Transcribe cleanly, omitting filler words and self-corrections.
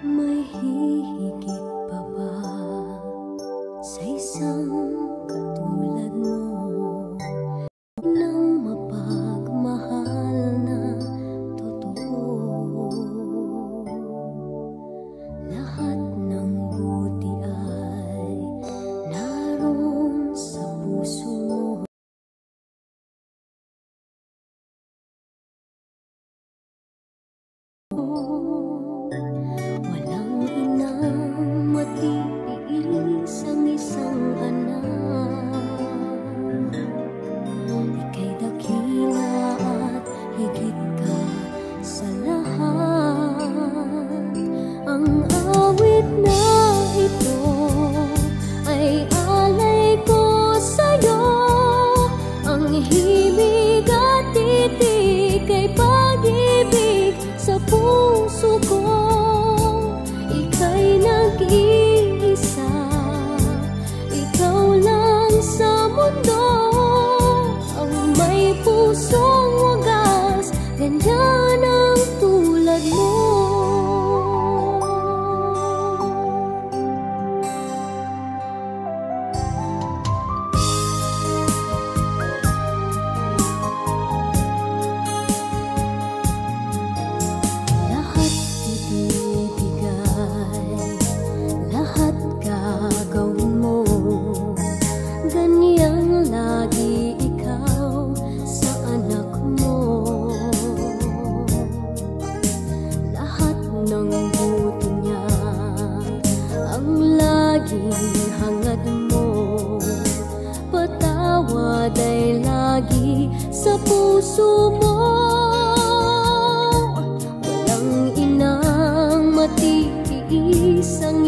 May hihigit pa ba sa isang katulad mo nang mapagmahal na totoo? Lahat ng buti ay naroon sa puso mo. Walang inang matiis ang isang anak. Ika'y dakila at higit ka sa lahat. Ang awit na ito ay alay ko sa'yo. Ang himig at titik ay pag-ibig sa puso ko. Ika'y nag-iisa, ikaw lang sa mundo. Ang may pusong wagas, ganyan ang tulad mo. Hangad mo, patawad ay lagi sa puso mo. Walang inang matiis ang